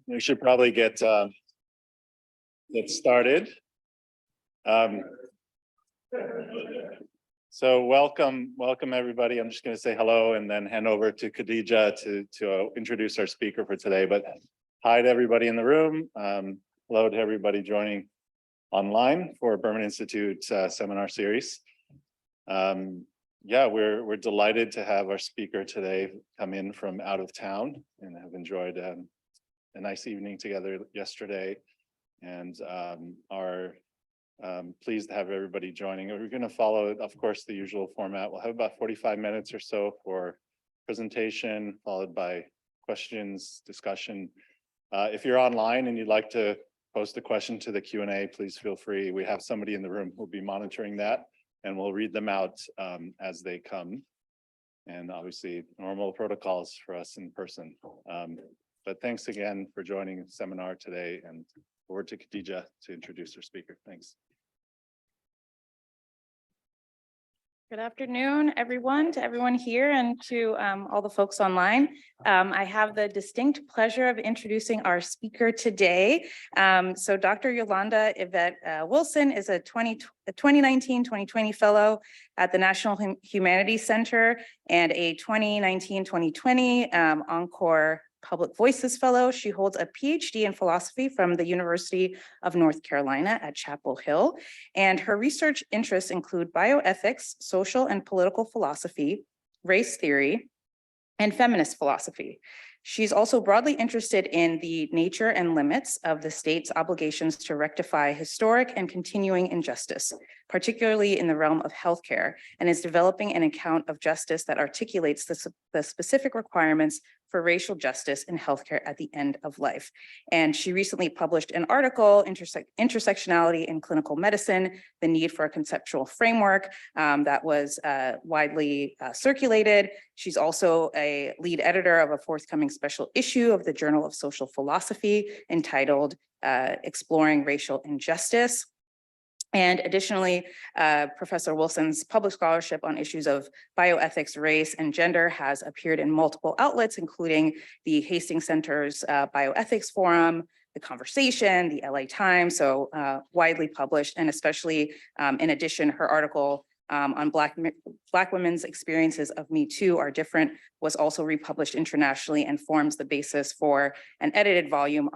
We should probably get started. So welcome everybody. I'm just going to say hello and then hand over to Khadija to introduce our speaker for today. But hi to everybody in the room. Hello to everybody joining online for Berman Institute seminar series. Yeah, we're delighted to have our speaker today come in from out of town and have enjoyed a nice evening together yesterday, and are pleased to have everybody joining. We're going to follow, of course, the usual format. We'll have about 45 minutes or so for presentation, followed by questions, discussion. If you're online and you'd like to post a question to the Q&A, please feel free. We have somebody in the room who'll be monitoring that, and we'll read them out as they come. And obviously, normal protocols for us in person. But thanks again for joining the seminar today, and over to Khadija to introduce our speaker. Thanks. Good afternoon, everyone, to everyone here and to all the folks online. I have the distinct pleasure of introducing our speaker today. So Dr. Yolanda Yvette Wilson is a 2019-2020 fellow at the National Humanities Center and a 2019-2020 Encore Public Voices Fellow. She holds a PhD in philosophy from the University of North Carolina at Chapel Hill. And her research interests include bioethics, social and political philosophy, race theory, and feminist philosophy. She's also broadly interested in the nature and limits of the state's obligations to rectify historic and continuing injustice, particularly in the realm of healthcare, and is developing an account of justice that articulates the specific requirements for racial justice in healthcare at the end of life. And she recently published an article, Intersectionality in Clinical Medicine, the Need for a Conceptual Framework, that was widely circulated. She's also a lead editor of a forthcoming special issue of the Journal of Social Philosophy entitled Exploring Racial Injustice. And additionally, Professor Wilson's public scholarship on issues of bioethics, race, and gender has appeared in multiple outlets, including the Hastings Center's Bioethics Forum, The Conversation, the LA Times, so widely published, and especially in addition, her article on Black women's experiences of Me Too Are Different was also republished internationally and forms the basis for an edited volume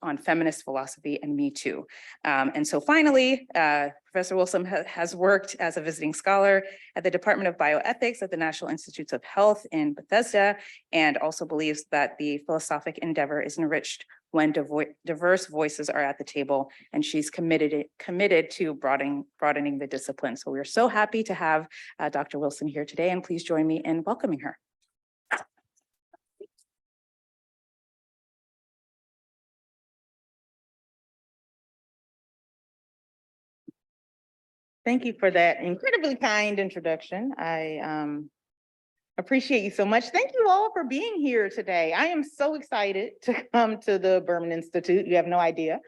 on feminist philosophy and Me Too. And so finally, Professor Wilson has worked as a visiting scholar at the Department of Bioethics at the National Institutes of Health in Bethesda, and also believes that the philosophic endeavor is enriched when diverse voices are at the table, and she's committed to broadening the discipline. So we're so happy to have Dr. Wilson here today, and please join me in welcoming her. Thank you for that incredibly kind introduction. I appreciate you so much. Thank you all for being here today. I am so excited to come to the Berman Institute. You have no idea.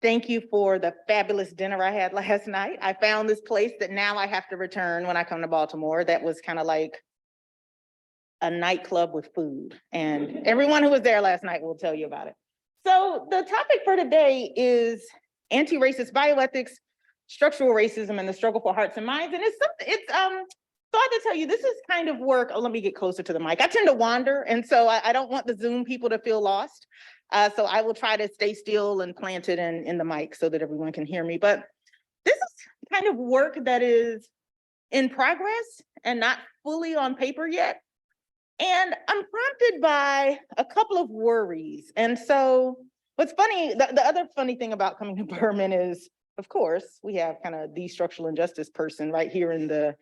Thank you for the fabulous dinner I had last night. I found this place that now I have to return when I come to Baltimore. That was kind of like a nightclub with food. And everyone who was there last night will tell you about it. So the topic for today is anti-racist bioethics, structural racism, and the struggle for hearts and minds. And so I have to tell you, this is kind of work. Oh, let me get closer to the mic. I tend to wander, and so I don't want the Zoom people to feel lost. So I will try to stay still and planted in the mic so that everyone can hear me. But this is kind of work that is in progress and not fully on paper yet. And I'm prompted by a couple of worries. And so what's funny, the other funny thing about coming to Berman is, of course, we have kind of the structural injustice person right here in the,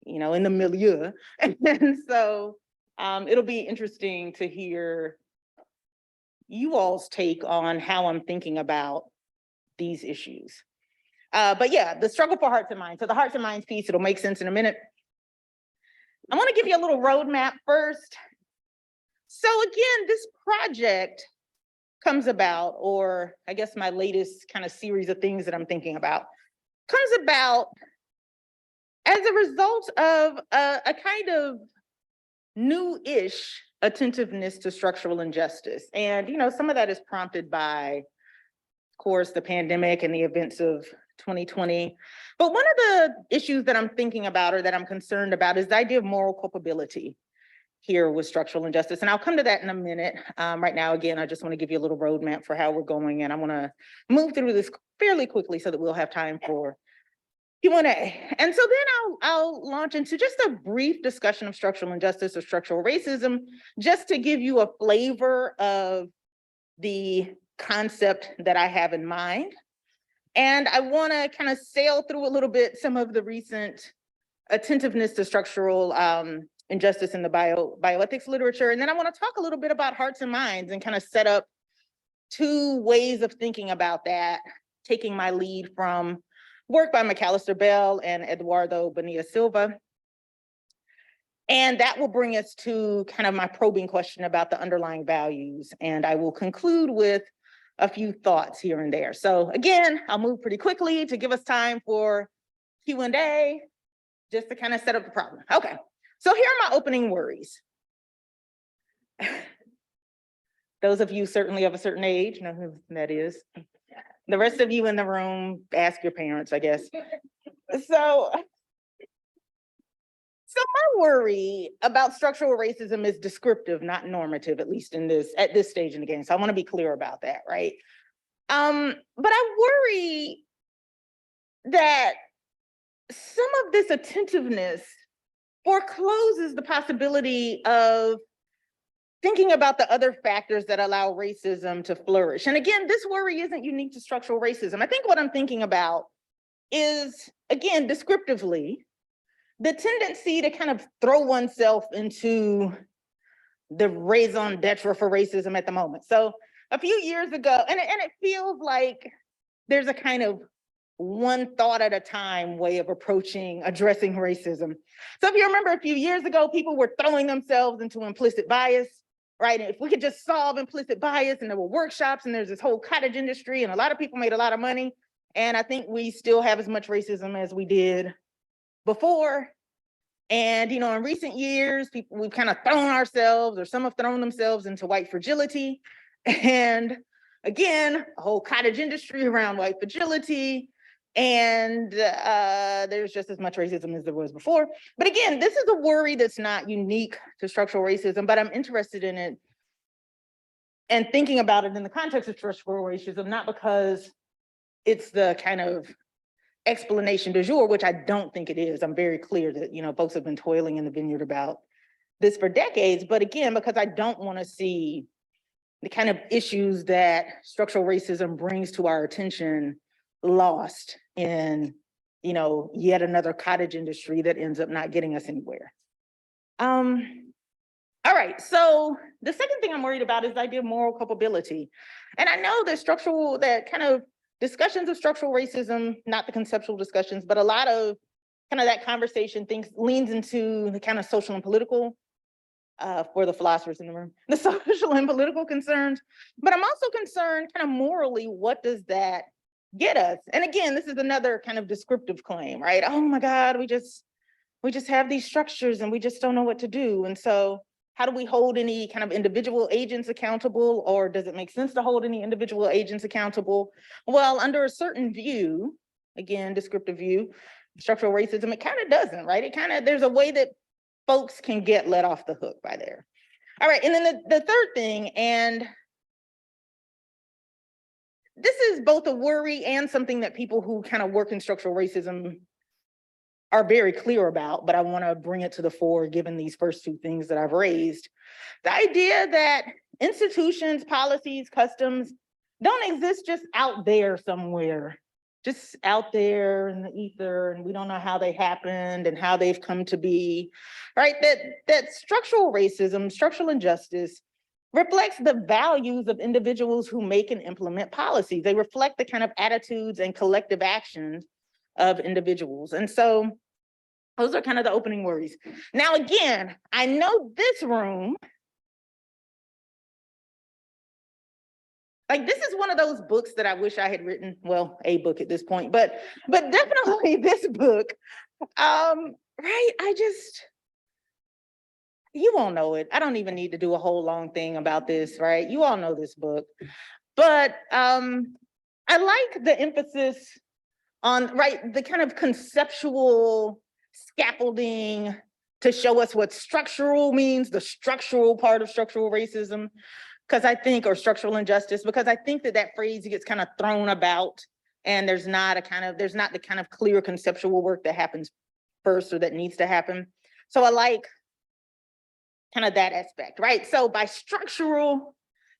in the milieu. And so it'll be interesting to hear you all's take on how I'm thinking about these issues. But yeah, the struggle for hearts and minds. So the hearts and minds piece, it'll make sense in a minute. I want to give you a little roadmap first. So again, this project comes about, or I guess my latest kind of series of things that I'm thinking about, comes about as a result of a kind of new-ish attentiveness to structural injustice. And, some of that is prompted by, of course, the pandemic and the events of 2020. But one of the issues that I'm thinking about or that I'm concerned about is the idea of moral culpability here with structural injustice. And I'll come to that in a minute. Right now, again, I just want to give you a little roadmap for how we're going. And I want to move through this fairly quickly so that we'll have time for Q&A. And so then I'll launch into just a brief discussion of structural injustice or structural racism, just to give you a flavor of the concept that I have in mind. And I want to kind of sail through a little bit some of the recent attentiveness to structural injustice in the bioethics literature. And then I want to talk a little bit about hearts and minds and kind of set up two ways of thinking about that, taking my lead from work by McAllister Bell and Eduardo Bonilla Silva. And that will bring us to kind of my probing question about the underlying values. And I will conclude with a few thoughts here and there. So again, I'll move pretty quickly to give us time for Q&A, just to kind of set up the problem. Okay, so here are my opening worries. Those of you certainly of a certain age know who that is. The rest of you in the room, ask your parents, I guess. So my worry about structural racism is descriptive, not normative, at least at this stage in the game. So I want to be clear about that, right? But I worry that some of this attentiveness forecloses the possibility of thinking about the other factors that allow racism to flourish. And again, this worry isn't unique to structural racism. I think what I'm thinking about is, again, descriptively, the tendency to kind of throw oneself into the raison d'etre for racism at the moment. So a few years ago, and it feels like there's a kind of one thought at a time way of addressing racism. So if you remember a few years ago, people were throwing themselves into implicit bias, right? And if we could just solve implicit bias, and there were workshops, and there's this whole cottage industry, and a lot of people made a lot of money. And I think we still have as much racism as we did before. And, in recent years, we've kind of thrown ourselves, or some have thrown themselves into white fragility. And again, a whole cottage industry around white fragility. And there's just as much racism as there was before. But again, this is a worry that's not unique to structural racism, but I'm interested in it and thinking about it in the context of structural racism, not because it's the kind of explanation du jour, which I don't think it is. I'm very clear that, folks have been toiling in the vineyard about this for decades, but again, because I don't want to see the kind of issues that structural racism brings to our attention lost in, yet another cottage industry that ends up not getting us anywhere. All right, so the second thing I'm worried about is the idea of moral culpability. And I know that kind of discussions of structural racism, not the conceptual discussions, but a lot of kind of that conversation leans into the kind of social and political, for the philosophers in the room, the social and political concerns. But I'm also concerned kind of morally, what does that get us? And again, this is another kind of descriptive claim, right? Oh my God, we just have these structures and we just don't know what to do. And so how do we hold any kind of individual agents accountable, or does it make sense to hold any individual agents accountable? Well, under a certain view, again, descriptive view, structural racism, it kind of doesn't, right? There's a way that folks can get let off the hook by there. All right, and then the third thing, and this is both a worry and something that people who kind of work in structural racism are very clear about, but I want to bring it to the fore given these first two things that I've raised. The idea that institutions, policies, customs don't exist just out there somewhere, just out there in the ether, and we don't know how they happened and how they've come to be, right? That structural racism, structural injustice reflects the values of individuals who make and implement policies. They reflect the kind of attitudes and collective actions of individuals. And so those are kind of the opening worries. Now, again, I know this room, like this is one of those books that I wish I had written, well, a book at this point, but definitely this book, right? You all know it. I don't even need to do a whole long thing about this, right? You all know this book. But I like the emphasis on, right, the kind of conceptual scaffolding to show us what structural means, the structural part of structural racism, because I think, or structural injustice, because I think that that phrase gets kind of thrown about, and there's not the kind of clear conceptual work that happens first or that needs to happen. So I like kind of that aspect, right? So by structural,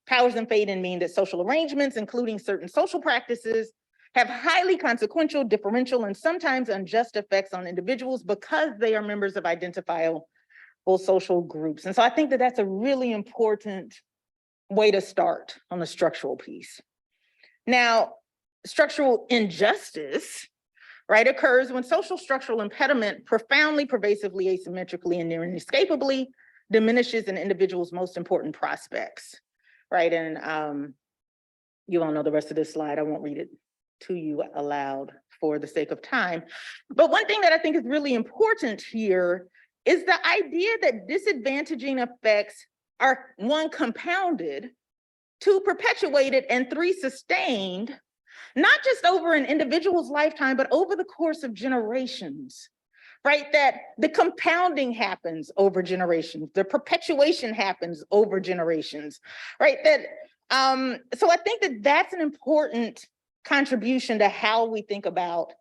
powers and fade-in mean that social arrangements, including certain social practices, have highly consequential, differential, and sometimes unjust effects on individuals because they are members of identifiable social groups. And so I think that that's a really important way to start on the structural piece. Now, structural injustice, right, occurs when social structural impediment profoundly, pervasively, asymmetrically, and near inescapably diminishes an individual's most important prospects, right? And you all know the rest of this slide. I won't read it to you aloud for the sake of time. But one thing that I think is really important here is the idea that disadvantaging effects are, one, compounded, two, perpetuated, and three, sustained, not just over an individual's lifetime, but over the course of generations, right? That the compounding happens over generations, the perpetuation happens over generations, right? That, so I think that that's an important contribution to how we think about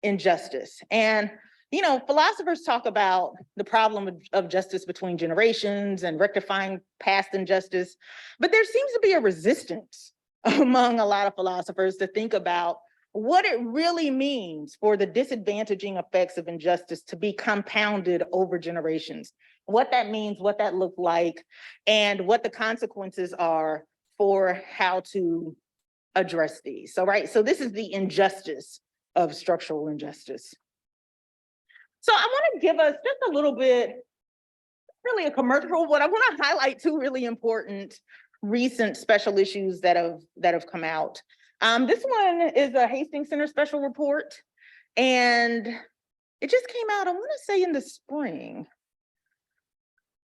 injustice. And, you know, philosophers talk about the problem of justice between generations and rectifying past injustice, but there seems to be a resistance among a lot of philosophers to think about what it really means for the disadvantaging effects of injustice to be compounded over generations, what that means, what that looks like, and what the consequences are for how to address these. So, right, so this is the injustice of structural injustice. So I want to give us just a little bit, really a commercial, but I want to highlight two really important recent special issues that have come out. This one is a Hastings Center special report, and it just came out, I want to say in the spring.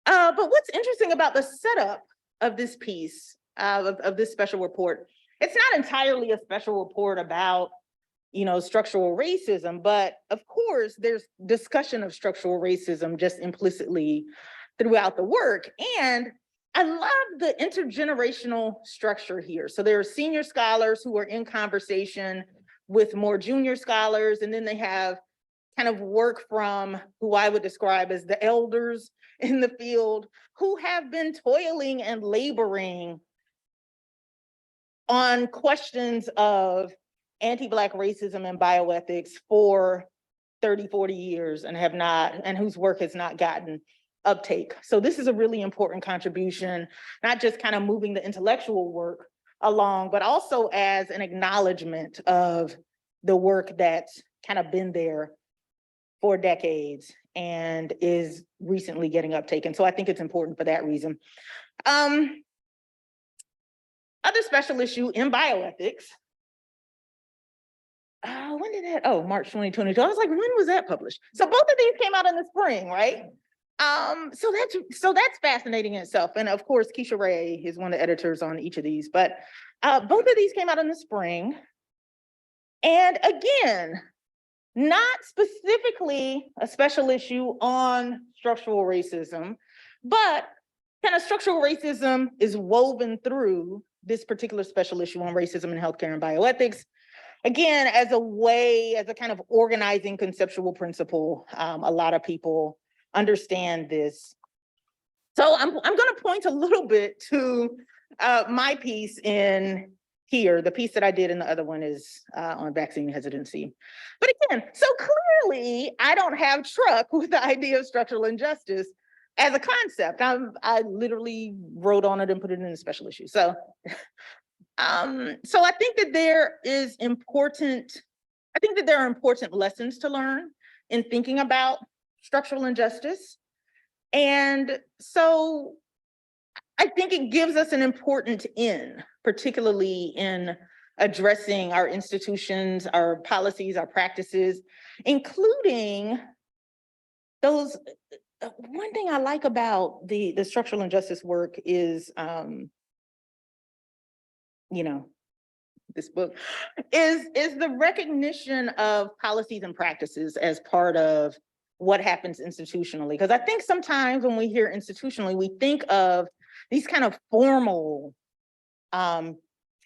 But what's interesting about the setup of this piece, of this special report, it's not entirely a special report about, you know, structural racism, but of course there's discussion of structural racism just implicitly throughout the work. And I love the intergenerational structure here. So there are senior scholars who are in conversation with more junior scholars, and then they have kind of work from who I would describe as the elders in the field who have been toiling and laboring on questions of anti-Black racism and bioethics for 30, 40 years and have not, and whose work has not gotten uptake. So this is a really important contribution, not just kind of moving the intellectual work along, but also as an acknowledgement of the work that's kind of been there for decades and is recently getting uptake. And so I think it's important for that reason. Other special issue in bioethics. When did that? Oh, March 2022. I was like, when was that published? So both of these came out in the spring, right? So that's fascinating in itself. And of course, Keisha Ray is one of the editors on each of these, but both of these came out in the spring. And again, not specifically a special issue on structural racism, but kind of structural racism is woven through this particular special issue on racism in healthcare and bioethics. Again, as a way, as a kind of organizing conceptual principle, a lot of people understand this. So I'm going to point a little bit to my piece in here. The piece that I did in the other one is on vaccine hesitancy. But again, so clearly I don't have truck with the idea of structural injustice as a concept. I literally wrote on it and put it in a special issue. So, so I think that there are important lessons to learn in thinking about structural injustice. And so I think it gives us an important in, particularly in addressing our institutions, our policies, our practices, including those one thing I like about the structural injustice work is, you know, this book is the recognition of policies and practices as part of what happens institutionally. Because I think sometimes when we hear institutionally, we think of these kind of formal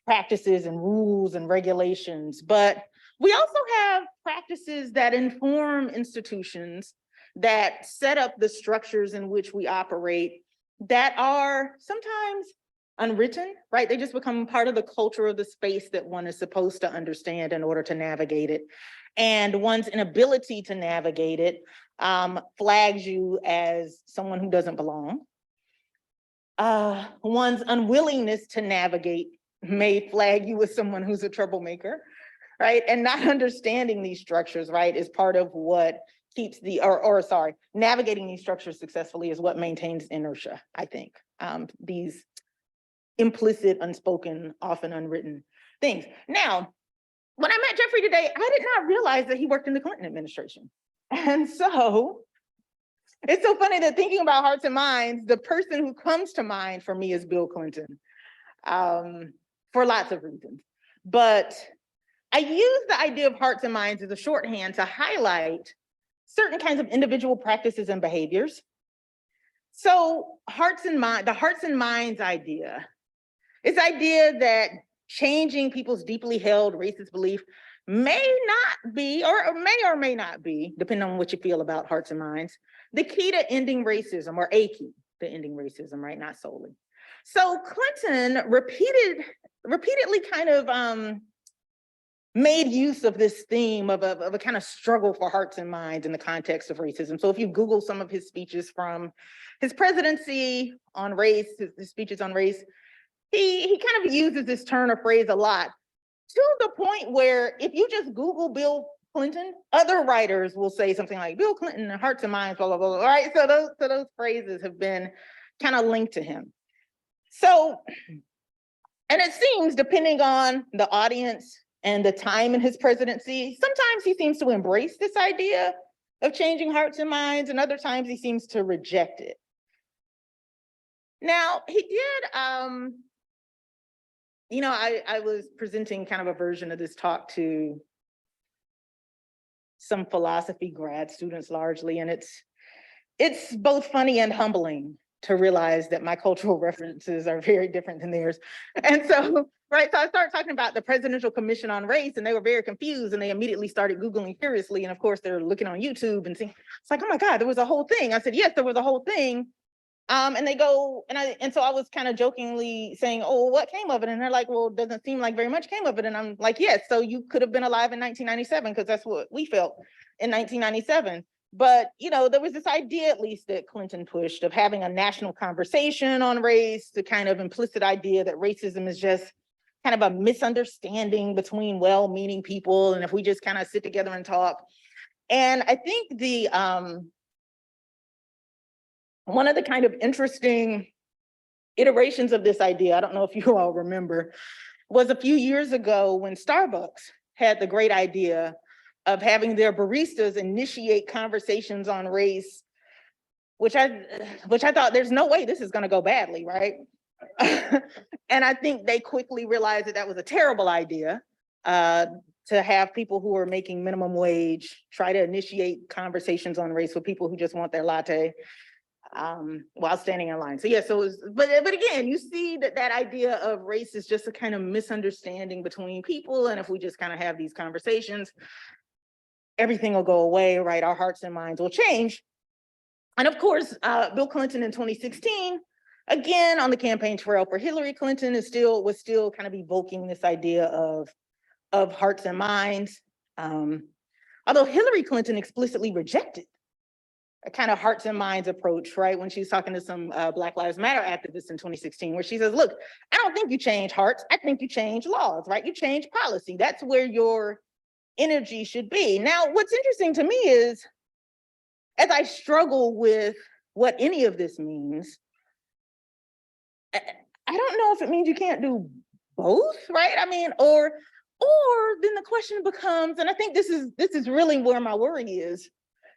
practices and rules and regulations, but we also have practices that inform institutions, that set up the structures in which we operate, that are sometimes unwritten, right? They just become part of the culture of the space that one is supposed to understand in order to navigate it. And one's inability to navigate it flags you as someone who doesn't belong. One's unwillingness to navigate may flag you as someone who's a troublemaker, right? And not understanding these structures, right, is part of what keeps navigating these structures successfully is what maintains inertia, I think. These implicit, unspoken, often unwritten things. Now, when I met Jeffrey today, I did not realize that he worked in the Clinton administration. And so it's so funny that thinking about hearts and minds, the person who comes to mind for me is Bill Clinton, for lots of reasons. But I use the idea of hearts and minds as a shorthand to highlight certain kinds of individual practices and behaviors. So the hearts and minds idea, this idea that changing people's deeply held racist belief may not be, or may not be, depending on what you feel about hearts and minds, the key to ending racism, or a key to ending racism, right? Not solely. So Clinton repeatedly kind of made use of this theme of a kind of struggle for hearts and minds in the context of racism. So if you Google some of his speeches from his presidency on race, his speeches on race, he kind of uses this turn of phrase a lot, to the point where if you just Google Bill Clinton, other writers will say something like Bill Clinton and hearts and minds, blah, blah, blah, all right? So those phrases have been kind of linked to him. So, and it seems, depending on the audience and the time in his presidency, sometimes he seems to embrace this idea of changing hearts and minds, and other times he seems to reject it. Now, he did, I was presenting kind of a version of this talk to some philosophy grad students largely, and it's both funny and humbling to realize that my cultural references are very different than theirs. And so, right, so I started talking about the Presidential Commission on Race, and they were very confused, and they immediately started Googling furiously. And of course, they're looking on YouTube and seeing, it's like, oh my God, there was a whole thing. I said, yes, there was a whole thing. And they go, and so I was kind of jokingly saying, oh, what came of it? And they're like, well, it doesn't seem like very much came of it. And I'm like, yes, so you could have been alive in 1997, because that's what we felt in 1997. But, there was this idea, at least, that Clinton pushed of having a national conversation on race, the kind of implicit idea that racism is just kind of a misunderstanding between well-meaning people. And if we just kind of sit together and talk. And I think one of the kind of interesting iterations of this idea, I don't know if you all remember, was a few years ago when Starbucks had the great idea of having their baristas initiate conversations on race, which I thought, there's no way this is going to go badly, right? And I think they quickly realized that that was a terrible idea, to have people who are making minimum wage try to initiate conversations on race with people who just want their latte while standing in line. So yeah, so it was, but again, you see that idea of race is just a kind of misunderstanding between people, and if we just kind of have these conversations, everything will go away, right? Our hearts and minds will change. And of course, Bill Clinton in 2016, again, on the campaign trail for Hillary Clinton, was still kind of evoking this idea of hearts and minds. Although Hillary Clinton explicitly rejected a kind of hearts and minds approach, right? When she was talking to some Black Lives Matter activists in 2016, where she says, look, I don't think you change hearts, I think you change laws, right? You change policy. That's where your energy should be. Now, what's interesting to me is, as I struggle with what any of this means, I don't know if it means you can't do both, right? I mean, or then the question becomes, and I think this is really where my worry is,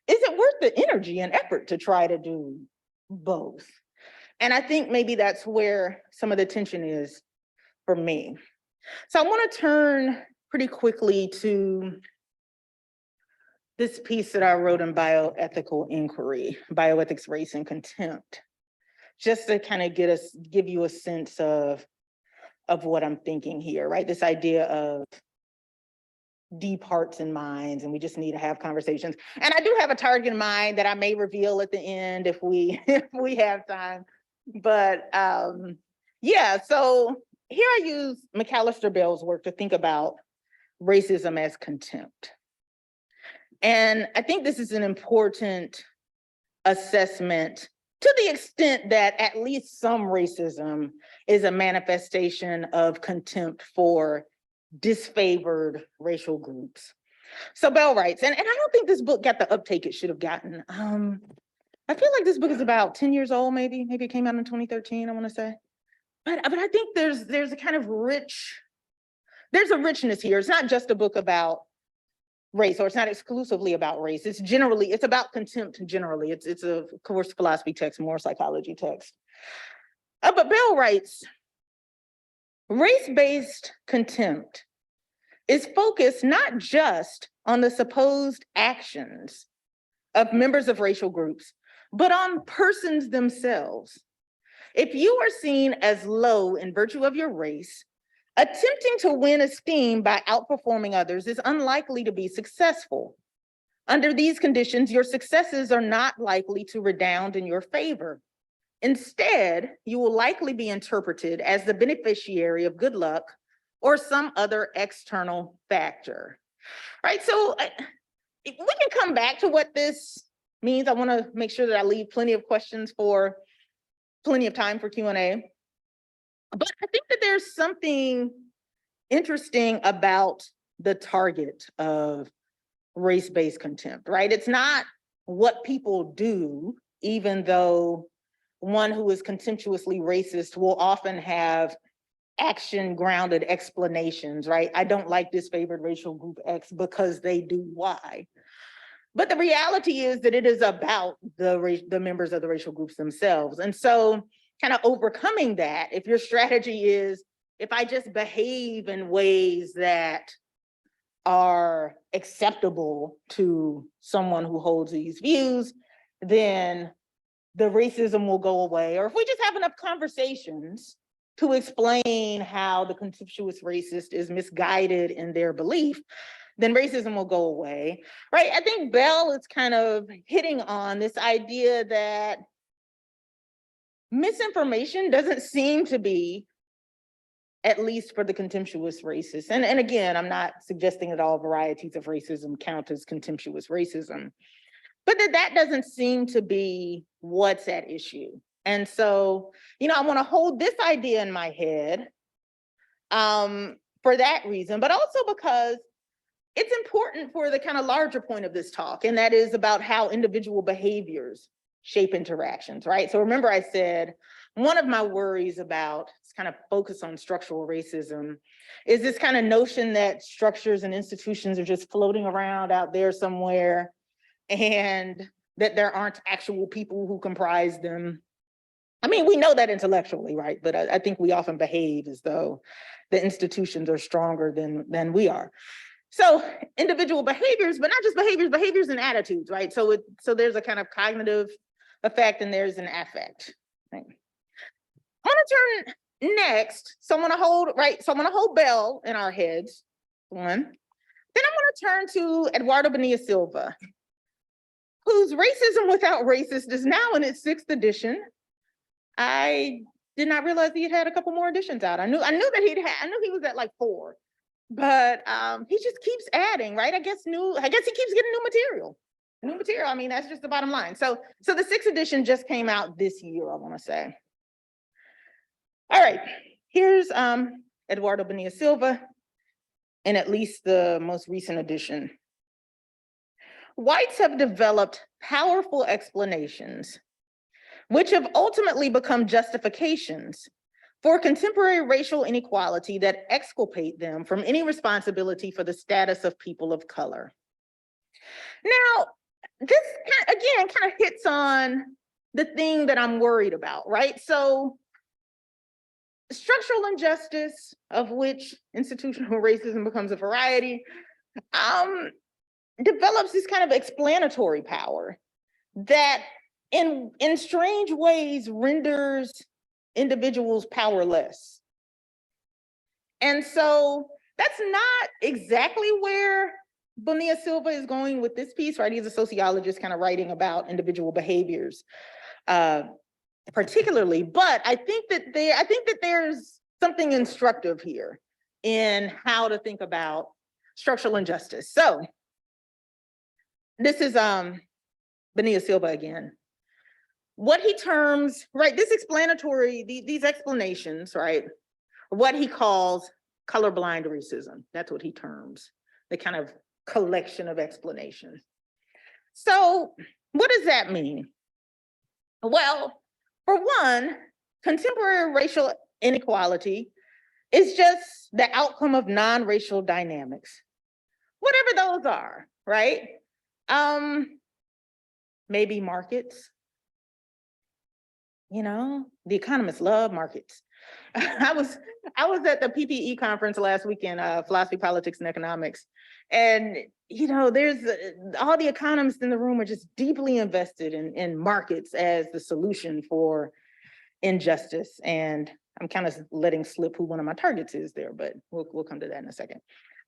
is it worth the energy and effort to try to do both? And I think maybe that's where some of the tension is for me. So I want to turn pretty quickly to this piece that I wrote in Bioethical Inquiry, Bioethics, Race, and Contempt, just to kind of give you a sense of what I'm thinking here, right? This idea of deep hearts and minds, and we just need to have conversations. And I do have a target in mind that I may reveal at the end if we have time. But yeah, so here I use McAllister Bell's work to think about racism as contempt. And I think this is an important assessment to the extent that at least some racism is a manifestation of contempt for disfavored racial groups. So Bell writes, and I don't think this book got the uptake it should have gotten. I feel like this book is about 10 years old, maybe it came out in 2013, I want to say. But I think there's a kind of there's a richness here. It's not just a book about race, or it's not exclusively about race. It's about contempt generally. It's a course philosophy text, more psychology text. But Bell writes, race-based contempt is focused not just on the supposed actions of members of racial groups, but on persons themselves. If you are seen as low in virtue of your race, attempting to win esteem by outperforming others is unlikely to be successful. Under these conditions, your successes are not likely to redound in your favor. Instead, you will likely be interpreted as the beneficiary of good luck or some other external factor, right? So we can come back to what this means. I want to make sure that I leave plenty of questions for plenty of time for Q&A. But I think that there's something interesting about the target of race-based contempt, right? It's not what people do, even though one who is contemptuously racist will often have action-grounded explanations, right? I don't like disfavored racial group X because they do Y. But the reality is that it is about the members of the racial groups themselves. And so kind of overcoming that, if your strategy is, if I just behave in ways that are acceptable to someone who holds these views, then the racism will go away. Or if we just have enough conversations to explain how the contemptuous racist is misguided in their belief, then racism will go away, right? I think Bell is kind of hitting on this idea that misinformation doesn't seem to be, at least for the contemptuous racist. And again, I'm not suggesting that all varieties of racism count as contemptuous racism, but that doesn't seem to be what's at issue. And so, I want to hold this idea in my head for that reason, but also because it's important for the kind of larger point of this talk, and that is about how individual behaviors shape interactions, right? So remember I said, one of my worries about this kind of focus on structural racism is this kind of notion that structures and institutions are just floating around out there somewhere and that there aren't actual people who comprise them. I mean, we know that intellectually, right? But I think we often behave as though the institutions are stronger than we are. So individual behaviors, but not just behaviors and attitudes, right? So there's a kind of cognitive effect and there's an affect. Right? I want to turn next. So I'm going to hold Bell in our heads. One. Then I'm going to turn to Eduardo Bonilla Silva, whose Racism Without Racist is now in its 6th edition. I did not realize he had a couple more editions out. I knew that I knew he was at like 4, but he just keeps adding, right? I guess he keeps getting new material. I mean, that's just the bottom line. So the 6th edition just came out this year, I want to say. All right, here's Eduardo Bonilla Silva in at least the most recent edition. Whites have developed powerful explanations, which have ultimately become justifications for contemporary racial inequality that exculpate them from any responsibility for the status of people of color. Now, this again kind of hits on the thing that I'm worried about, right? So structural injustice, of which institutional racism becomes a variety, develops this kind of explanatory power that in strange ways renders individuals powerless. And so that's not exactly where Bonilla Silva is going with this piece, right? He's a sociologist kind of writing about individual behaviors, particularly, but I think that there's something instructive here in how to think about structural injustice. So this is Bonilla Silva again. What he terms, right, this explanatory, these explanations, right, what he calls colorblind racism. That's what he terms, the kind of collection of explanations. So what does that mean? Well, for one, contemporary racial inequality is just the outcome of non-racial dynamics, whatever those are, right? Maybe markets. You know, the economists love markets. I was at the PPE conference last weekend, philosophy, politics, and economics. And, you know, there's all the economists in the room are just deeply invested in markets as the solution for injustice. And I'm kind of letting slip who one of my targets is there, but we'll come to that in a second.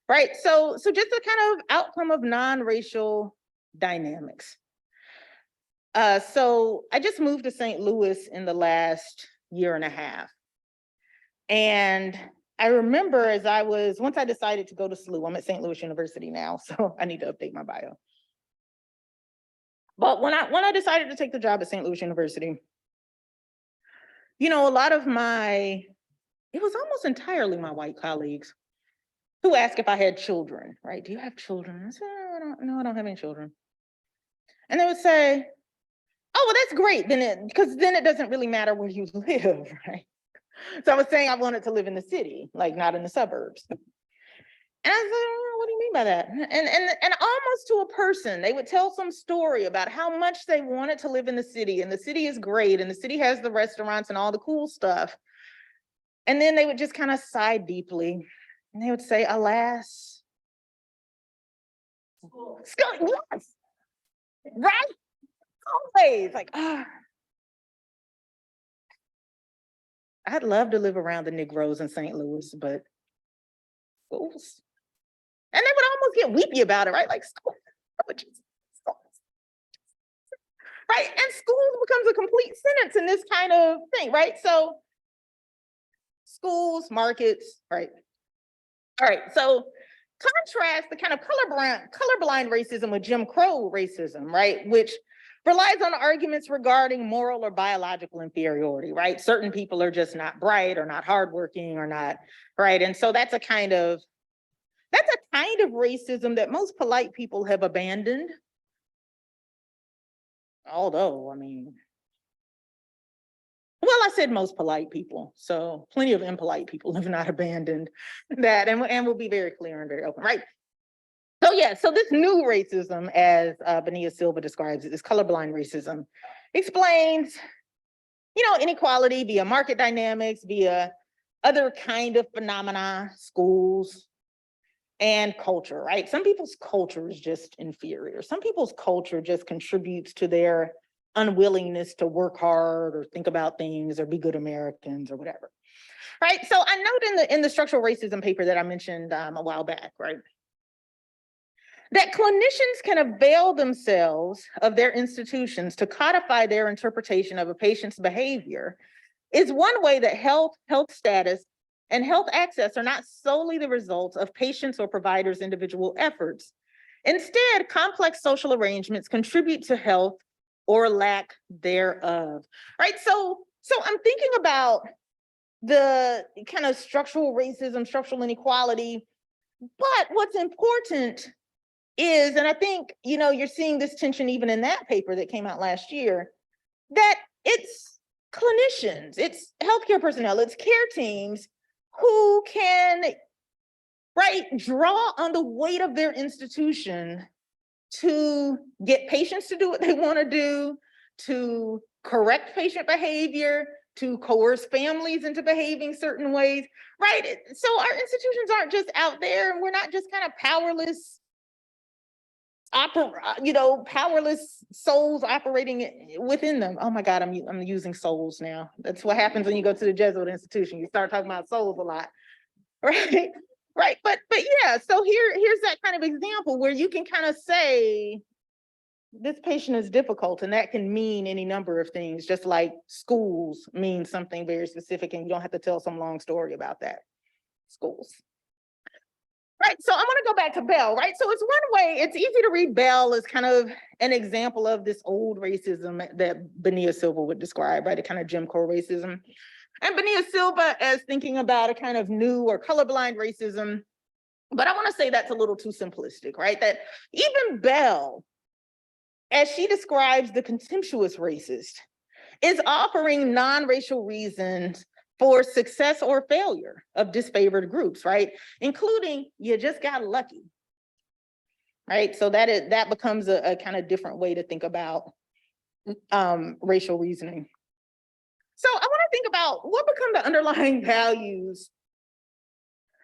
Right, so just a kind of outcome of non-racial dynamics. So I just moved to St. Louis in the last year and a half. And I remember once I decided to go to SLU, I'm at St. Louis University now, so I need to update my bio. But when I decided to take the job at St. Louis University, you know, a lot of it was almost entirely my white colleagues who asked if I had children, right? Do you have children? I said, no, I don't have any children. And they would say, oh, well, that's great, because then it doesn't really matter where you live, right? So I was saying I wanted to live in the city, like not in the suburbs. And I was like, what do you mean by that? And almost to a person, they would tell some story about how much they wanted to live in the city, and the city is great, and the city has the restaurants and all the cool stuff. And then they would just kind of sigh deeply, and they would say, alas. School, yes, right? Always, like, I'd love to live around the Negroes in St. Louis, but schools. And they would almost get weepy about it, right? Like, schools. Right? And schools becomes a complete sentence in this kind of thing, right? So schools, markets, right? All right, so contrast the kind of colorblind racism with Jim Crow racism, right? Which relies on arguments regarding moral or biological inferiority, right? Certain people are just not bright or not hardworking or not, right? And so that's a kind of racism that most polite people have abandoned. Although, I mean, well, I said most polite people, so plenty of impolite people have not abandoned that, and we'll be very clear and very open, right? So yeah, so this new racism, as Bonilla Silva describes it, this colorblind racism, explains, you know, inequality via market dynamics, via other kind of phenomena, schools, and culture, right? Some people's culture is just inferior. Some people's culture just contributes to their unwillingness to work hard or think about things or be good Americans or whatever, right? So I note in the structural racism paper that I mentioned a while back, right, that clinicians can avail themselves of their institutions to codify their interpretation of a patient's behavior is one way that health status, and health access are not solely the result of patients' or providers' individual efforts. Instead, complex social arrangements contribute to health or lack thereof, right? So I'm thinking about the kind of structural racism, structural inequality, but what's important is, and I think, you know, you're seeing this tension even in that paper that came out last year, that it's clinicians, it's healthcare personnel, it's care teams who can, right, draw on the weight of their institution to get patients to do what they want to do, to correct patient behavior, to coerce families into behaving certain ways, right? So our institutions aren't just out there, and we're not just kind of powerless, powerless souls operating within them. Oh my God, I'm using souls now. That's what happens when you go to the Jesuit institution. You start talking about souls a lot, right? Right, but yeah, so here's that kind of example where you can kind of say, this patient is difficult, and that can mean any number of things, just like schools mean something very specific, and you don't have to tell some long story about that. Schools. Right, so I'm gonna go back to Bell, right? So it's one way, it's easy to read Bell as kind of an example of this old racism that Benia Silva would describe, right? A kind of Jim Crow racism. And Benia Silva as thinking about a kind of new or colorblind racism. But I wanna say that's a little too simplistic, right? That even Bell, as she describes the contemptuous racist, is offering non-racial reasons for success or failure of disfavored groups, right? Including, you just got lucky, right? So that becomes a kind of different way to think about racial reasoning. So I want to think about what become the underlying values,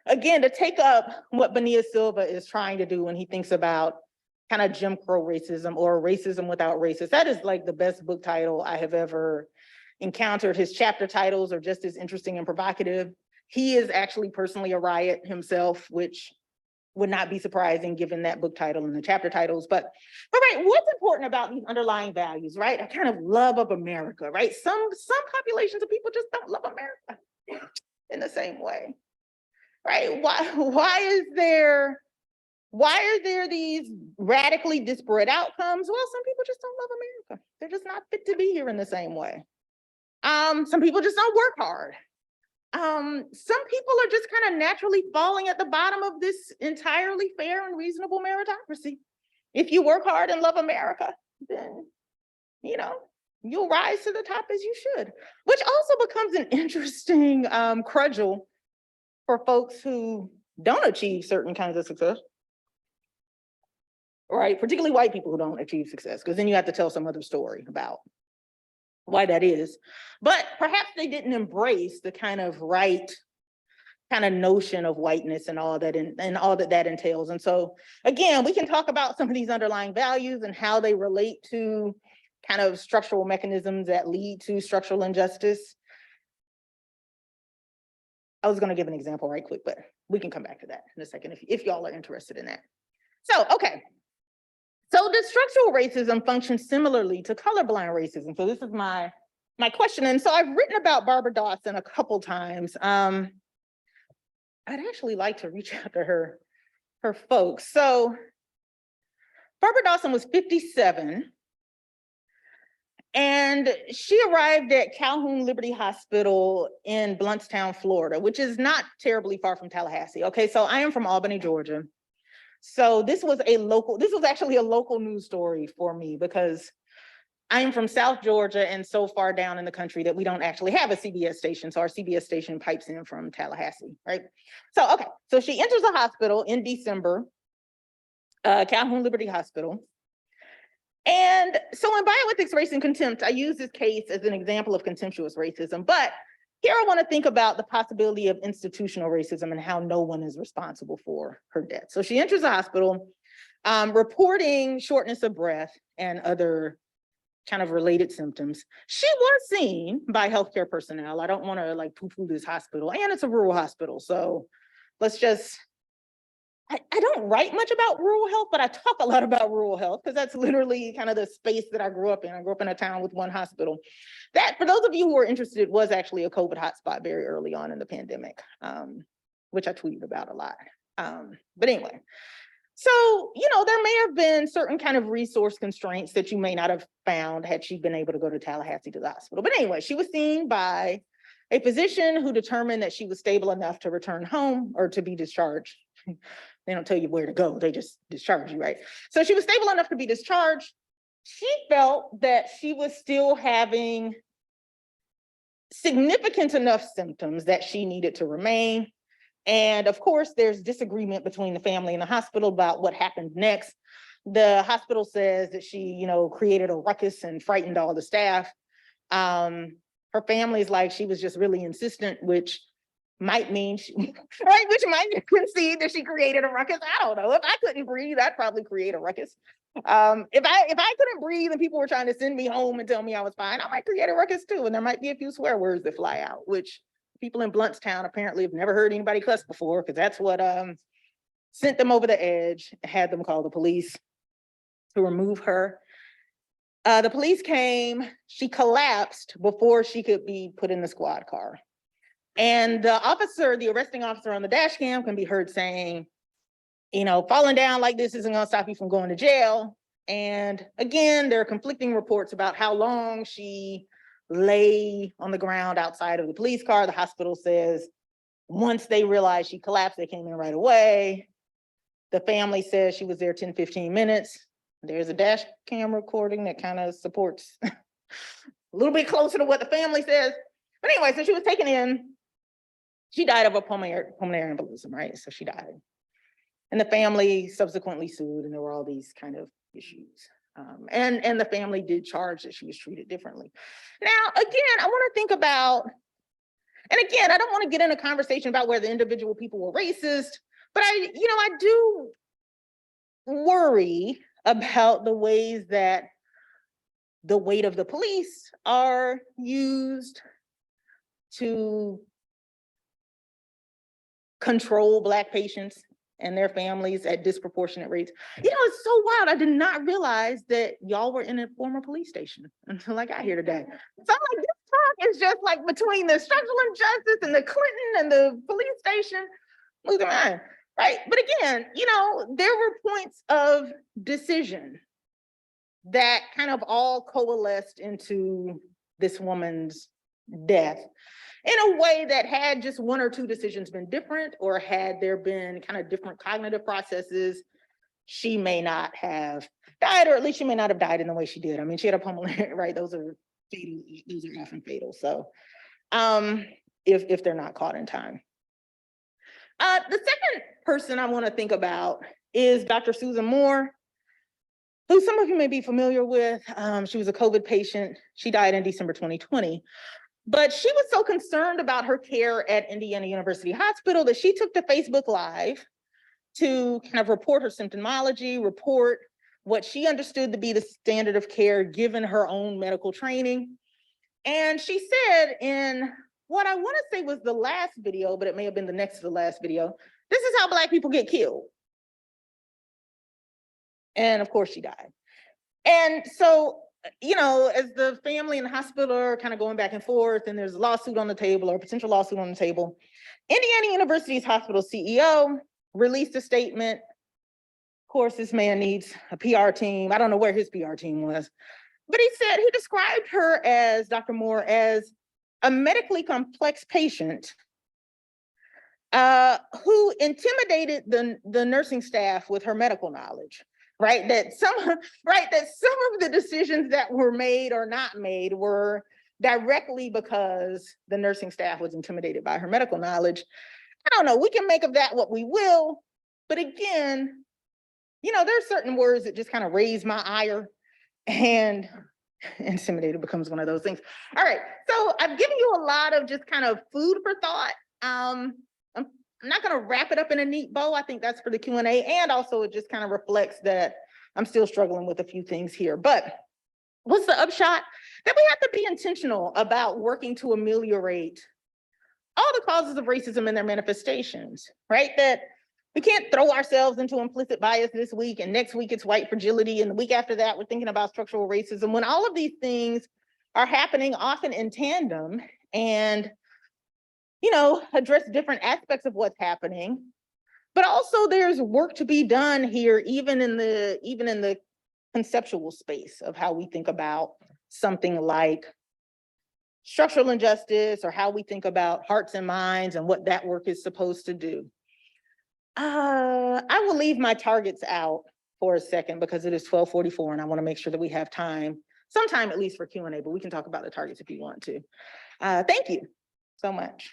again, to take up what Benia Silva is trying to do when he thinks about kind of Jim Crow racism or racism without racists. That is like the best book title I have ever encountered. His chapter titles are just as interesting and provocative. He is actually personally a riot himself, which would not be surprising given that book title and the chapter titles. But right, what's important about these underlying values, right? A kind of love of America, right? Some populations of people just don't love America in the same way, right? Why are there these radically disparate outcomes? Well, some people just don't love America. They're just not fit to be here in the same way. Some people just don't work hard. Some people are just kind of naturally falling at the bottom of this entirely fair and reasonable meritocracy. If you work hard and love America, then, you'll rise to the top as you should, which also becomes an interesting cudgel for folks who don't achieve certain kinds of success. Right, particularly white people who don't achieve success, because then you have to tell some other story about why that is. But perhaps they didn't embrace the kind of right kind of notion of whiteness and all that and all that entails. And so again, we can talk about some of these underlying values and how they relate to kind of structural mechanisms that lead to structural injustice. I was going to give an example right quick, but we can come back to that in a second if y'all are interested in that. So, okay. So does structural racism function similarly to colorblind racism? So this is my question. And so I've written about Barbara Dawson a couple times. I'd actually like to reach out to her folks. So Barbara Dawson was 57. And she arrived at Calhoun Liberty Hospital in Blountstown, Florida, which is not terribly far from Tallahassee. Okay, so I am from Albany, Georgia. So this was actually a local news story for me because I am from South Georgia and so far down in the country that we don't actually have a CBS station. So our CBS station pipes in from Tallahassee, right? So, okay, so she enters the hospital in December, Calhoun Liberty Hospital. And so in Bioethics, Race and Contempt, I use this case as an example of contemptuous racism, but here I want to think about the possibility of institutional racism and how no one is responsible for her death. So she enters the hospital, reporting shortness of breath and other kind of related symptoms. She was seen by healthcare personnel. I don't want to like poo-poo this hospital, and it's a rural hospital. So let's just, I don't write much about rural health, but I talk a lot about rural health because that's literally kind of the space that I grew up in. I grew up in a town with one hospital. That, for those of you who are interested, was actually a COVID hotspot very early on in the pandemic, which I tweeted about a lot. But anyway, so, there may have been certain kind of resource constraints that you may not have found had she been able to go to Tallahassee to the hospital. But anyway, she was seen by a physician who determined that she was stable enough to return home or to be discharged. They don't tell you where to go, they just discharge you, right? So she was stable enough to be discharged. She felt that she was still having significant enough symptoms that she needed to remain. And of course, there's disagreement between the family and the hospital about what happened next. The hospital says that she, created a ruckus and frightened all the staff. Her family's like, she was just really insistent, which might mean, right, which might concede that she created a ruckus. I don't know. If I couldn't breathe, I'd probably create a ruckus. If I couldn't breathe and people were trying to send me home and tell me I was fine, I might create a ruckus too. And there might be a few swear words that fly out, which people in Bluntstown apparently have never heard anybody cuss before, because that's what sent them over the edge, had them call the police to remove her. The police came, she collapsed before she could be put in the squad car. And the arresting officer on the dash cam can be heard saying, falling down like this isn't gonna stop you from going to jail. And again, there are conflicting reports about how long she lay on the ground outside of the police car. The hospital says once they realized she collapsed, they came in right away. The family says she was there 10, 15 minutes. There's a dash cam recording that kind of supports a little bit closer to what the family says. But anyway, so she was taken in. She died of a pulmonary embolism, right? So she died. And the family subsequently sued, and there were all these kind of issues. And the family did charge that she was treated differently. Now, again, I want to think about, and again, I don't want to get in a conversation about whether individual people were racist, but I do worry about the ways that the weight of the police are used to control Black patients and their families at disproportionate rates. It's so wild. I did not realize that y'all were in a former police station until I got here today. So I'm like, this talk is just like between the structural injustice and the Clinton and the police station. Look at mine, right? But again, there were points of decision that kind of all coalesced into this woman's death in a way that had just one or two decisions been different, or had there been kind of different cognitive processes, she may not have died, or at least she may not have died in the way she did. I mean, she had a pulmonary, right? Those are fatal, those are often fatal. So if they're not caught in time. The second person I want to think about is Dr. Susan Moore, who some of you may be familiar with. She was a COVID patient. She died in December 2020. But she was so concerned about her care at Indiana University Hospital that she took to Facebook Live to kind of report her symptomology, report what she understood to be the standard of care given her own medical training. And she said in what I want to say was the last video, but it may have been the next to the last video, this is how Black people get killed. And of course she died. And so, as the family and the hospital are kind of going back and forth, and there's a lawsuit on the table or a potential lawsuit on the table, Indiana University's hospital CEO released a statement. Of course, this man needs a PR team. I don't know where his PR team was, but he described her, as Dr. Moore, as a medically complex patient who intimidated the nursing staff with her medical knowledge. Right, that some of the decisions that were made or not made were directly because the nursing staff was intimidated by her medical knowledge. I don't know, we can make of that what we will, but again, there's certain words that just kind of raise my ire, and intimidated becomes one of those things. All right, so I've given you a lot of just kind of food for thought. I'm not going to wrap it up in a neat bow. I think that's for the Q&A. And also it just kind of reflects that I'm still struggling with a few things here. But what's the upshot? That we have to be intentional about working to ameliorate all the causes of racism and their manifestations, right? That we can't throw ourselves into implicit bias this week, and next week it's white fragility, and the week after that we're thinking about structural racism, when all of these things are happening often in tandem, and address different aspects of what's happening. But also there's work to be done here, even in the conceptual space of how we think about something like structural injustice, or how we think about hearts and minds and what that work is supposed to do. I will leave my targets out for a second because it is 12:44 and I want to make sure that we have time, sometime at least for Q&A, but we can talk about the targets if you want to. Thank you so much.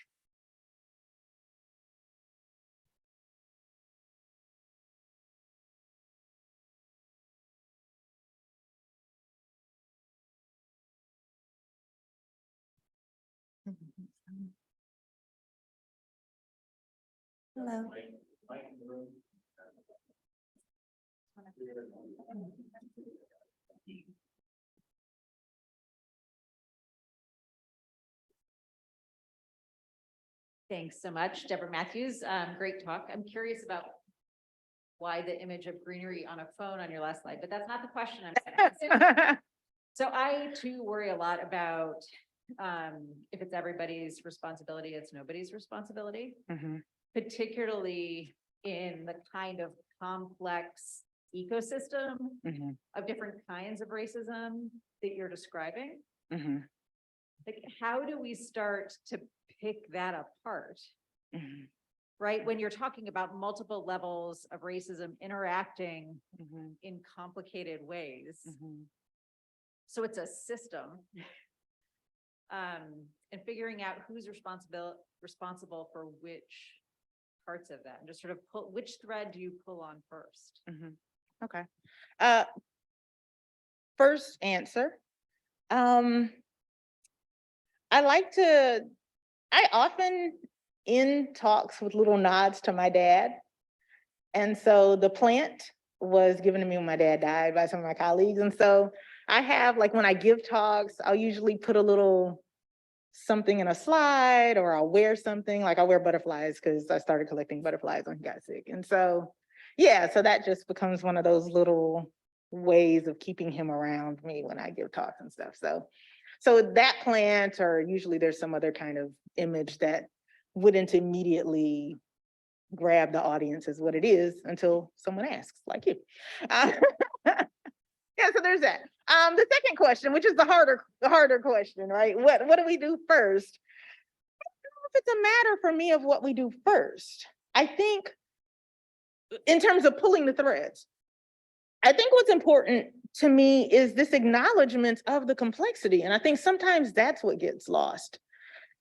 Hello. Thanks so much, Deborah Matthews. Great talk. I'm curious about why the image of greenery on a phone on your last slide, but that's not the question I'm saying. So I too worry a lot about if it's everybody's responsibility, it's nobody's responsibility, particularly in the kind of complex ecosystem of different kinds of racism that you're describing. Like, how do we start to pick that apart? Right? When you're talking about multiple levels of racism interacting in complicated ways. So it's a system. And figuring out who's responsible for which parts of that, and just sort of pull, which thread do you pull on first? Okay. First answer. I often end talks with little nods to my dad. And so the plant was given to me when my dad died by some of my colleagues. And so I have, like, when I give talks, I'll usually put a little something in a slide, or I'll wear something, like I wear butterflies because I started collecting butterflies when he got sick. And so, yeah, so that just becomes one of those little ways of keeping him around me when I give talks and stuff. So that plant, or usually there's some other kind of image that wouldn't immediately grab the audience as what it is until someone asks, like you. Yeah, so there's that. The second question, which is the harder question, right? What do we do first? I don't know if it's a matter for me of what we do first. I think in terms of pulling the threads, I think what's important to me is this acknowledgement of the complexity. And I think sometimes that's what gets lost.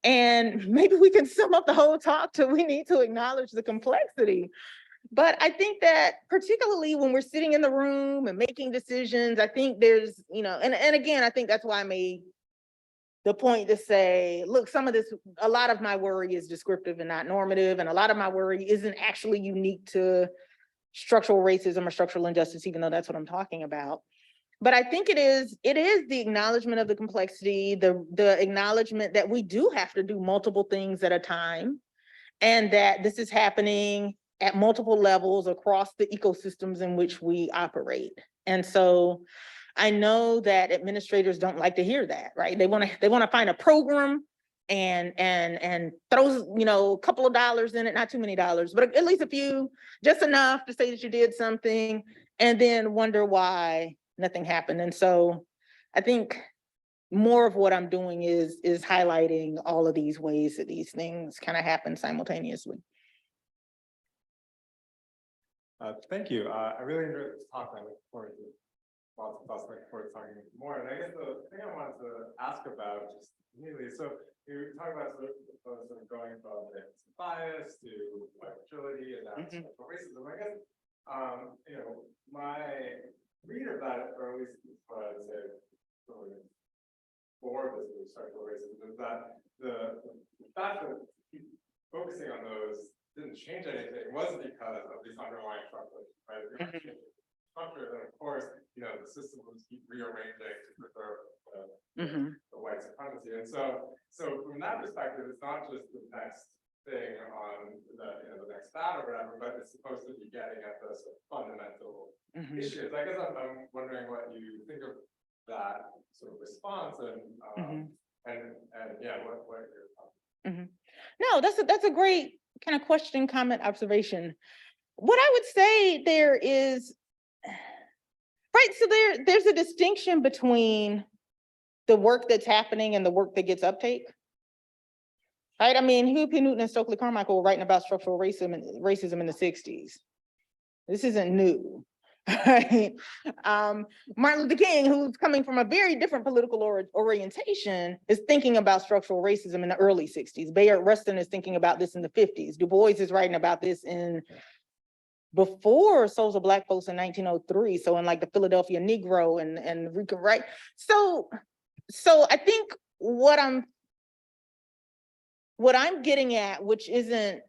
And maybe we can sum up the whole talk to we need to acknowledge the complexity. But I think that particularly when we're sitting in the room and making decisions, I think there's, and again, I think that's why I made the point to say, look, a lot of my worry is descriptive and not normative. And a lot of my worry isn't actually unique to structural racism or structural injustice, even though that's what I'm talking about. But I think it is the acknowledgement of the complexity, the acknowledgement that we do have to do multiple things at a time, and that this is happening at multiple levels across the ecosystems in which we operate. And so I know that administrators don't like to hear that, right? They want to find a program and throw, a couple of dollars in it, not too many dollars, but at least a few, just enough to say that you did something, and then wonder why nothing happened. And so I think more of what I'm doing is highlighting all of these ways that these things kind of happen simultaneously. Thank you. I really enjoyed this talk. I look forward to lots of us looking forward to talking more. And I guess the thing I wanted to ask about just immediately, so you talk about sort of going from bias to white fragility and now structural racism. I guess my read of that, or at least what I would say for this structural racism, is that the fact that focusing on those didn't change anything was because of these underlying structures, right? Structure, and of course, the system will keep rearranging to preserve the white supremacy. And so from that perspective, it's not just the next thing on the next bat or whatever, but it's supposed to be getting at the sort of fundamental issues. I guess I'm wondering what you think of that sort of response, and yeah, what your thoughts. No, that's a great kind of question, comment, observation. What I would say there is, right, so there's a distinction between the work that's happening and the work that gets uptake. Right, I mean, Huey P. Newton and Stokely Carmichael were writing about structural racism in the 60s. This isn't new. Right? Martin Luther King, who's coming from a very different political orientation, is thinking about structural racism in the early 60s. Bayard Rustin is thinking about this in the 50s. Du Bois is writing about this before Souls of Black Folks in 1903. So in like the Philadelphia Negro and Rico, right? So I think what what I'm getting at, which isn't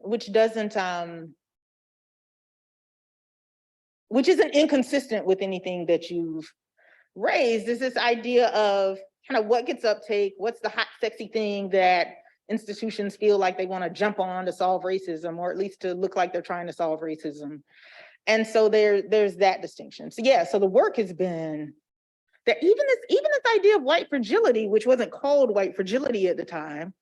inconsistent with anything that you've raised, is this idea of kind of what gets uptake, what's the hot, sexy thing that institutions feel like they want to jump on to solve racism, or at least to look like they're trying to solve racism. And so there's that distinction. So yeah, so the work has been that even this idea of white fragility, which wasn't called white fragility at the time,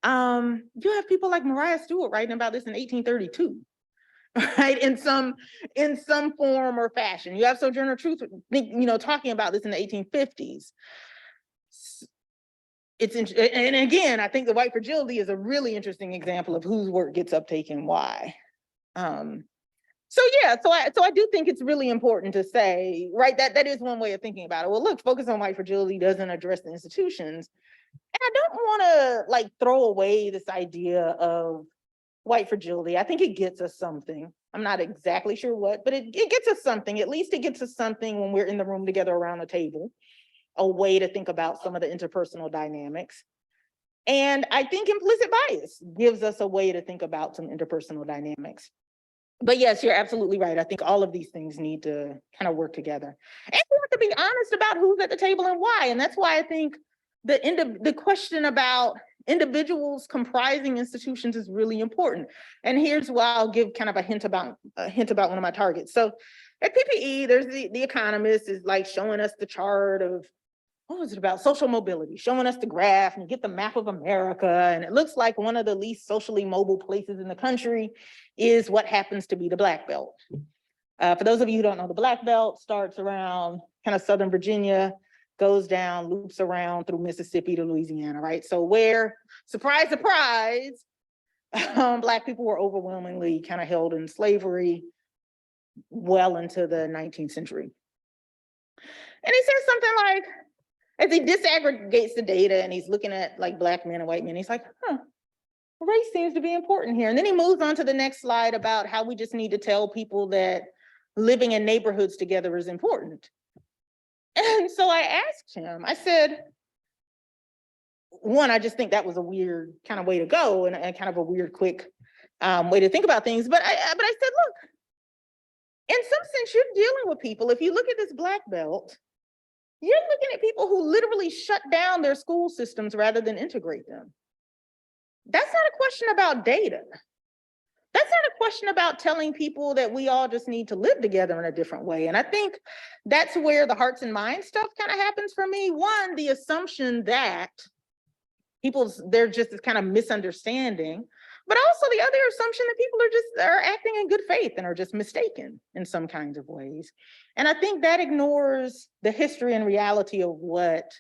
you have people like Mariah Stewart writing about this in 1832. Right, in some form or fashion. You have Sojourner Truth, talking about this in the 1850s. And again, I think the white fragility is a really interesting example of whose work gets uptake and why. So yeah, so I do think it's really important to say, right, that is one way of thinking about it. Well, look, focus on white fragility doesn't address the institutions. And I don't want to like throw away this idea of white fragility. I think it gets us something. I'm not exactly sure what, but it gets us something. At least it gets us something when we're in the room together around the table, a way to think about some of the interpersonal dynamics. And I think implicit bias gives us a way to think about some interpersonal dynamics. But yes, you're absolutely right. I think all of these things need to kind of work together. And we have to be honest about who's at the table and why. And that's why I think the question about individuals comprising institutions is really important. And here's why I'll give kind of a hint about one of my targets. So at PPE, there's the economist is like showing us the chart of, what was it about? Social mobility, showing us the graph, and you get the map of America. And it looks like one of the least socially mobile places in the country is what happens to be the Black Belt. For those of you who don't know, the Black Belt starts around kind of Southern Virginia, goes down, loops around through Mississippi to Louisiana, right? So where, surprise, surprise, Black people were overwhelmingly kind of held in slavery well into the 19th century. And he says something like, as he disaggregates the data and he's looking at like Black men and white men, he's like, race seems to be important here. And then he moves on to the next slide about how we just need to tell people that living in neighborhoods together is important. And so I asked him, I said, one, I just think that was a weird kind of way to go and kind of a weird, quick way to think about things. But I said, look, in some sense, you're dealing with people. If you look at this Black Belt, you're looking at people who literally shut down their school systems rather than integrate them. That's not a question about data. That's not a question about telling people that we all just need to live together in a different way. And I think that's where the hearts and minds stuff kind of happens for me. One, the assumption that there's just this kind of misunderstanding, but also the other assumption that people are acting in good faith and are just mistaken in some kinds of ways. And I think that ignores the history and reality of what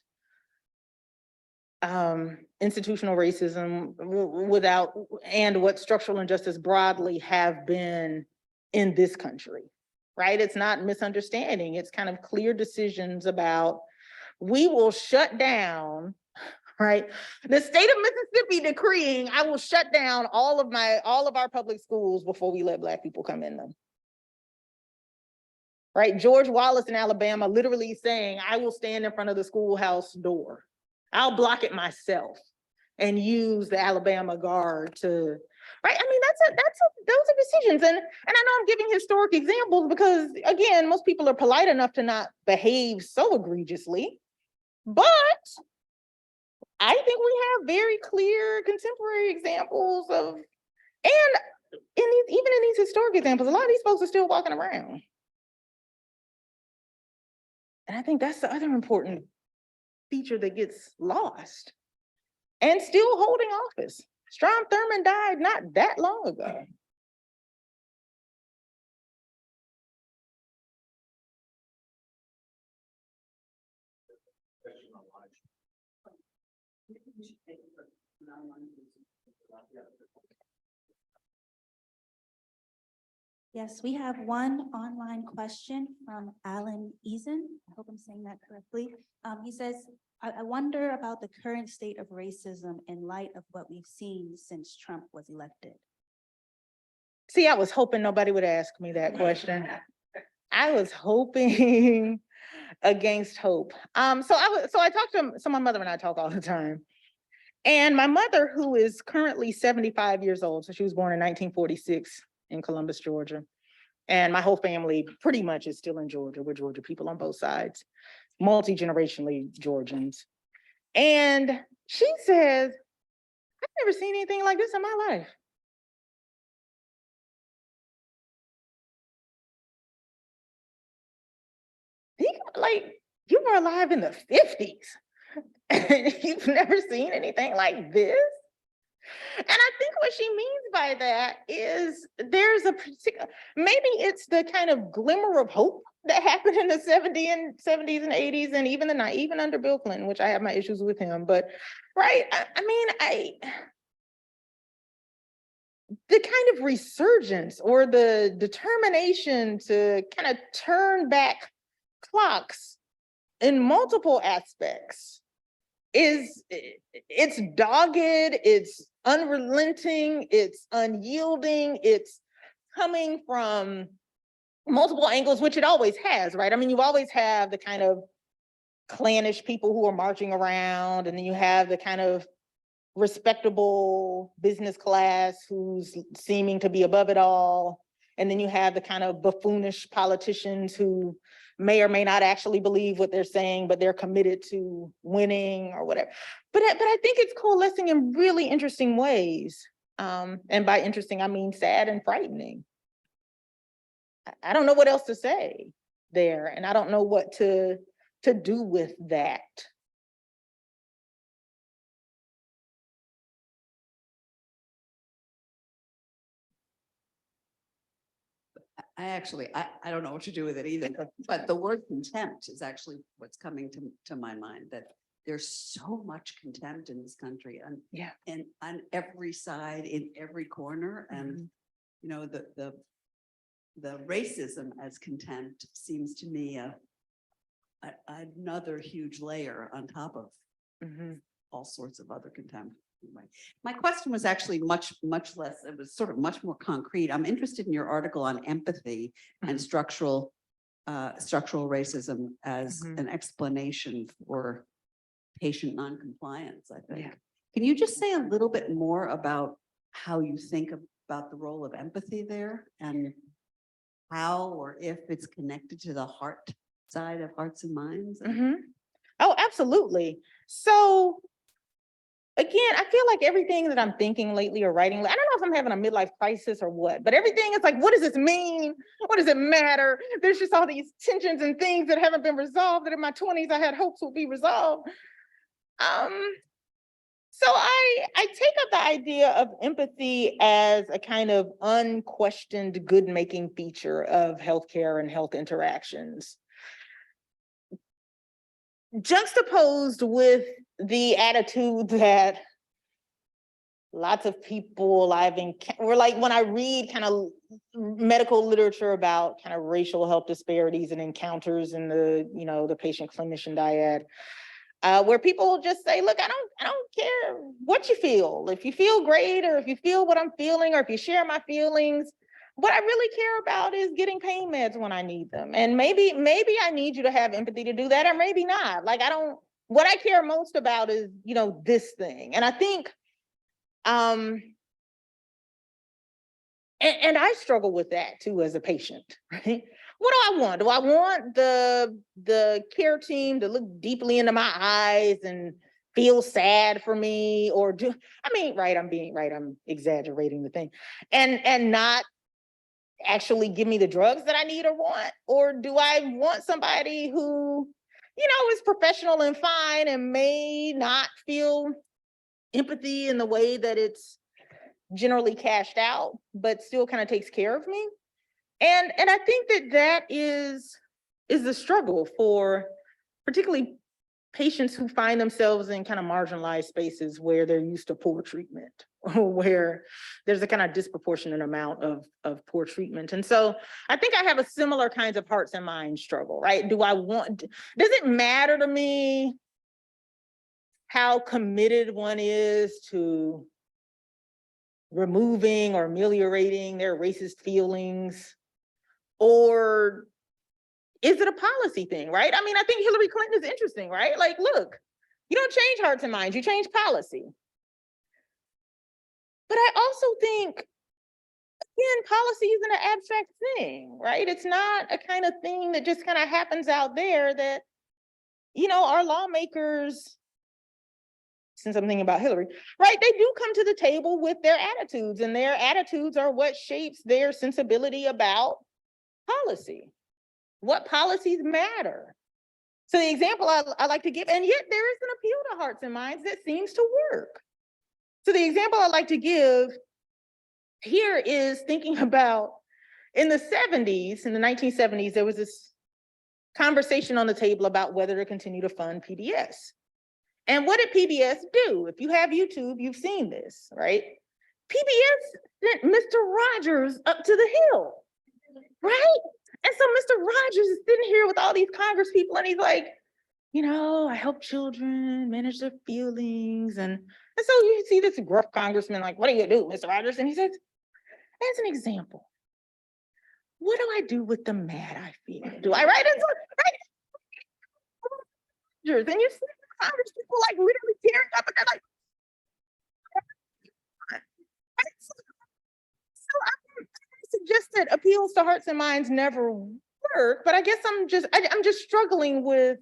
institutional racism and what structural injustice broadly have been in this country, right? It's not misunderstanding. It's kind of clear decisions about, we will shut down, right? The state of Mississippi decreeing, I will shut down all of our public schools before we let Black people come in them. Right? George Wallace in Alabama literally saying, I will stand in front of the schoolhouse door. I'll block it myself and use the Alabama Guard to, right? I mean, those are decisions. And I know I'm giving historic examples because, again, most people are polite enough to not behave so egregiously, but I think we have very clear contemporary examples of, and even in these historic examples, a lot of these folks are still walking around. And I think that's the other important feature that gets lost and still holding office. Strom Thurmond died not that long ago. Yes, we have one online question from Alan Eason. I hope I'm saying that correctly. He says, I wonder about the current state of racism in light of what we've seen since Trump was elected. See, I was hoping nobody would ask me that question. I was hoping against hope. So I talk to, so my mother and I talk all the time. And my mother, who is currently 75 years old, so she was born in 1946 in Columbus, Georgia. And my whole family pretty much is still in Georgia. We're Georgia people on both sides, multi-generationally Georgians. And she says, I've never seen anything like this in my life. You were alive in the 50s. And you've never seen anything like this? And I think what she means by that is there's a particular, maybe it's the kind of glimmer of hope that happened in the 70s and 80s and even under Bill Clinton, which I have my issues with him, but right, the kind of resurgence or the determination to kind of turn back clocks in multiple aspects it's dogged, it's unrelenting, it's unyielding, it's coming from multiple angles, which it always has, right? I mean, you always have the kind of clannish people who are marching around, and then you have the kind of respectable business class who's seeming to be above it all. And then you have the kind of buffoonish politicians who may or may not actually believe what they're saying, but they're committed to winning or whatever. But I think it's coalescing in really interesting ways. And by interesting, I mean sad and frightening. I don't know what else to say there, and I don't know what to do with that. I don't know what to do with it either, but the word contempt is actually what's coming to my mind, that there's so much contempt in this country and on every side, in every corner. And, you know, the racism as contempt seems to me another huge layer on top of all sorts of other contempt. Anyway, my question was actually much less, it was sort of much more concrete. I'm interested in your article on empathy and structural racism as an explanation for patient noncompliance, I think. Can you just say a little bit more about how you think about the role of empathy there, and how or if it's connected to the heart side of hearts and minds? Oh, absolutely. So again, I feel like everything that I'm thinking lately or writing, I don't know if I'm having a midlife crisis or what, but everything is like, what does this mean? What does it matter? There's just all these tensions and things that haven't been resolved that in my 20s I had hopes would be resolved. So I take up the idea of empathy as a kind of unquestioned good-making feature of healthcare and health interactions, juxtaposed with the attitude that lots of people were like, when I read kind of medical literature about kind of racial health disparities and encounters in the patient clinician dyad, where people just say, look, I don't care what you feel. If you feel great, or if you feel what I'm feeling, or if you share my feelings, what I really care about is getting pain meds when I need them. And maybe I need you to have empathy to do that, or maybe not. Like, what I care most about is, this thing. And I think, and I struggle with that too as a patient, right? What do I want? Do I want the care team to look deeply into my eyes and feel sad for me? Or I'm exaggerating the thing, and not actually give me the drugs that I need or want? Or do I want somebody who, is professional and fine and may not feel empathy in the way that it's generally cashed out, but still kind of takes care of me? And I think that is the struggle for particularly patients who find themselves in kind of marginalized spaces where they're used to poor treatment, or where there's a kind of disproportionate amount of poor treatment. And so I think I have a similar kinds of hearts and minds struggle, right? Does it matter to me how committed one is to removing or ameliorating their racist feelings? Or is it a policy thing, right? I mean, I think Hillary Clinton is interesting, right? Like, look, you don't change hearts and minds, you change policy. But I also think, again, policy isn't an abstract thing, right? It's not a kind of thing that just kind of happens out there that, our lawmakers, since I'm thinking about Hillary, right? They do come to the table with their attitudes, and their attitudes are what shapes their sensibility about policy. What policies matter? So the example I like to give, and yet there is an appeal to hearts and minds that seems to work. So the example I like to give here is thinking about in the 1970s, there was this conversation on the table about whether to continue to fund PBS. And what did PBS do? If you have YouTube, you've seen this, right? PBS sent Mr. Rogers up to the hill, right? And so Mr. Rogers is sitting here with all these Congress people, and he's like, I help children manage their feelings. And so you see this gruff congressman like, what do you do, Mr. Rogers? And he says, as an example, what do I do with the mad I feel? Do I write into it? And you see Congress people like literally tearing up, and they're like, so I suggest that appeals to hearts and minds never work, but I guess I'm just struggling with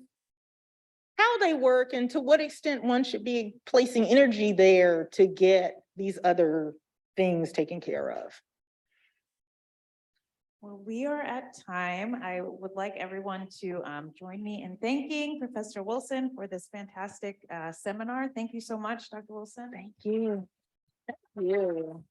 how they work and to what extent one should be placing energy there to get these other things taken care of. Well, we are at time. I would like everyone to join me in thanking Professor Wilson for this fantastic seminar. Thank you so much, Dr. Wilson. Thank you. Thank you.